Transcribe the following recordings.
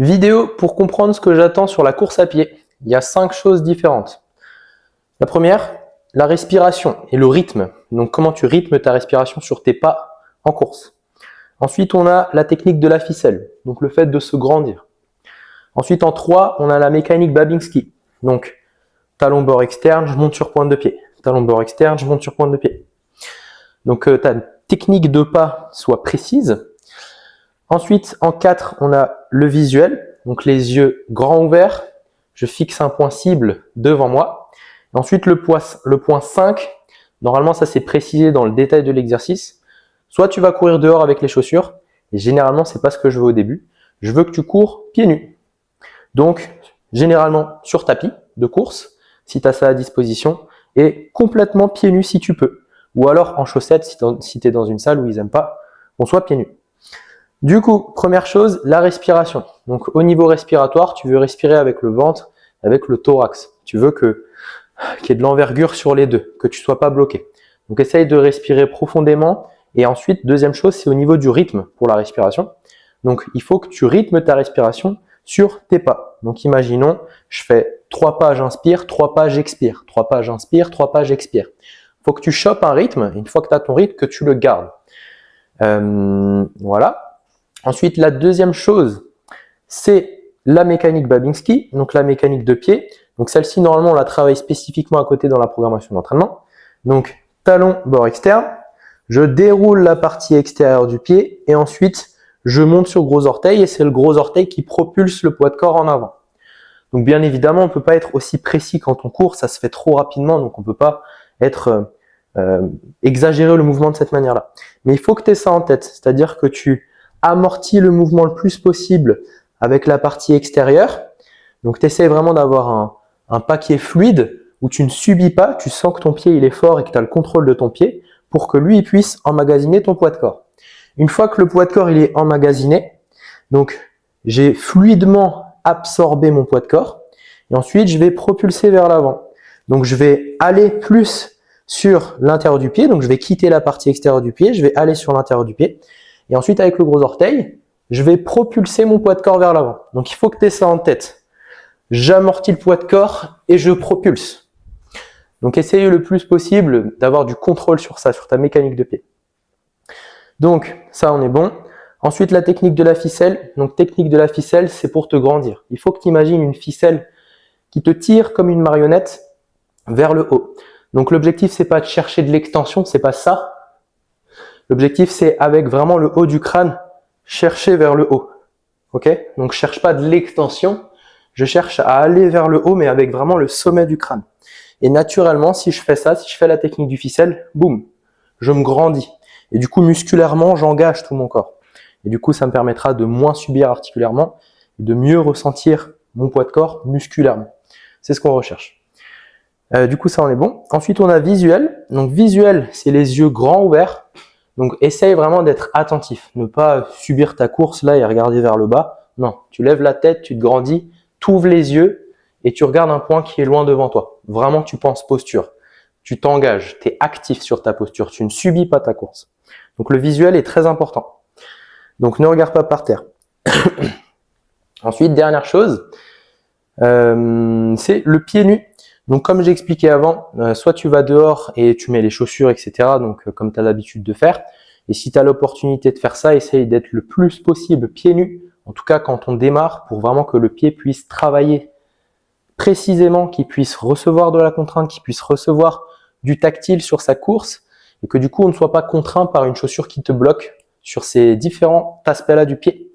Vidéo pour comprendre ce que j'attends sur la course à pied. Il y a 5 choses différentes. La première, la respiration et le rythme. Donc comment tu rythmes ta respiration sur tes pas en course. Ensuite, on a la technique de la ficelle, donc le fait de se grandir. Ensuite, en 3, on a la mécanique Babinski. Donc talon bord externe, je monte sur pointe de pied. Talon bord externe, je monte sur pointe de pied. Donc ta technique de pas soit précise. Ensuite, en 4, on a le visuel, donc les yeux grands ouverts, je fixe un point cible devant moi. Ensuite, le point 5, normalement ça c'est précisé dans le détail de l'exercice. Soit tu vas courir dehors avec les chaussures, et généralement c'est pas ce que je veux au début. Je veux que tu cours pieds nus. Donc, généralement sur tapis de course, si tu as ça à disposition, et complètement pieds nus si tu peux. Ou alors en chaussettes si tu es dans une salle où ils n'aiment pas qu'on soit pieds nus. Du coup, première chose, la respiration. Donc au niveau respiratoire, tu veux respirer avec le ventre, avec le thorax. Tu veux qu'il y ait de l'envergure sur les deux, que tu ne sois pas bloqué. Donc essaye de respirer profondément. Et ensuite, deuxième chose, c'est au niveau du rythme pour la respiration. Donc il faut que tu rythmes ta respiration sur tes pas. Donc imaginons, je fais 3 pas, j'inspire, 3 pas, j'expire. 3 pas, j'inspire, 3 pas, j'expire. Il faut que tu chopes un rythme, une fois que tu as ton rythme, que tu le gardes. Voilà. Ensuite, la deuxième chose, c'est la mécanique Babinski, donc la mécanique de pied. Donc celle-ci, normalement, on la travaille spécifiquement à côté dans la programmation d'entraînement. Donc, talon, bord externe, je déroule la partie extérieure du pied et ensuite, je monte sur gros orteil et c'est le gros orteil qui propulse le poids de corps en avant. Donc bien évidemment, on ne peut pas être aussi précis quand on court, ça se fait trop rapidement, donc on ne peut pas être exagérer le mouvement de cette manière-là. Mais il faut que tu aies ça en tête, c'est-à-dire que tu amortis le mouvement le plus possible avec la partie extérieure. Donc tu essaies vraiment d'avoir un pas qui est fluide, où tu ne subis pas, tu sens que ton pied il est fort et que tu as le contrôle de ton pied pour que lui il puisse emmagasiner ton poids de corps. Une fois que le poids de corps il est emmagasiné, donc j'ai fluidement absorbé mon poids de corps et ensuite je vais propulser vers l'avant. Donc je vais aller plus sur l'intérieur du pied, donc je vais quitter la partie extérieure du pied, je vais aller sur l'intérieur du pied. Et ensuite, avec le gros orteil, je vais propulser mon poids de corps vers l'avant. Donc, il faut que tu aies ça en tête. J'amortis le poids de corps et je propulse. Donc, essaye le plus possible d'avoir du contrôle sur ça, sur ta mécanique de pied. Donc, ça, on est bon. Ensuite, la technique de la ficelle. Donc, technique de la ficelle, c'est pour te grandir. Il faut que tu imagines une ficelle qui te tire comme une marionnette vers le haut. Donc, l'objectif, c'est pas de chercher de l'extension, c'est pas ça. L'objectif, c'est avec vraiment le haut du crâne, chercher vers le haut. Ok? Donc, je cherche pas de l'extension, je cherche à aller vers le haut, mais avec vraiment le sommet du crâne. Et naturellement, si je fais ça, si je fais la technique du ficelle, boum, je me grandis. Et du coup, musculairement, j'engage tout mon corps. Et du coup, ça me permettra de moins subir articulairement et de mieux ressentir mon poids de corps musculairement. C'est ce qu'on recherche. Du coup, ça, on est bon. Ensuite, on a visuel. Donc, visuel, c'est les yeux grands ouverts. Donc, essaye vraiment d'être attentif, ne pas subir ta course là et regarder vers le bas. Non, tu lèves la tête, tu te grandis, tu ouvres les yeux et tu regardes un point qui est loin devant toi. Vraiment, tu penses posture. Tu t'engages, tu es actif sur ta posture, tu ne subis pas ta course. Donc, le visuel est très important. Donc, ne regarde pas par terre. Ensuite, dernière chose, c'est le pied nu. Donc, comme j'ai expliqué avant, soit tu vas dehors et tu mets les chaussures, etc. Donc, comme tu as l'habitude de faire. Et si tu as l'opportunité de faire ça, essaye d'être le plus possible pieds nus. En tout cas, quand on démarre, pour vraiment que le pied puisse travailler précisément, qu'il puisse recevoir de la contrainte, qu'il puisse recevoir du tactile sur sa course. Et que du coup, on ne soit pas contraint par une chaussure qui te bloque sur ces différents aspects-là du pied.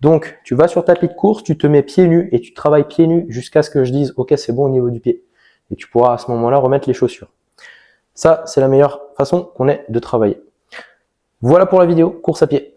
Donc, tu vas sur ta tapis de course, tu te mets pieds nus et tu travailles pieds nus jusqu'à ce que je dise « Ok, c'est bon au niveau du pied ». Et tu pourras à ce moment-là remettre les chaussures. Ça, c'est la meilleure façon qu'on ait de travailler. Voilà pour la vidéo course à pied.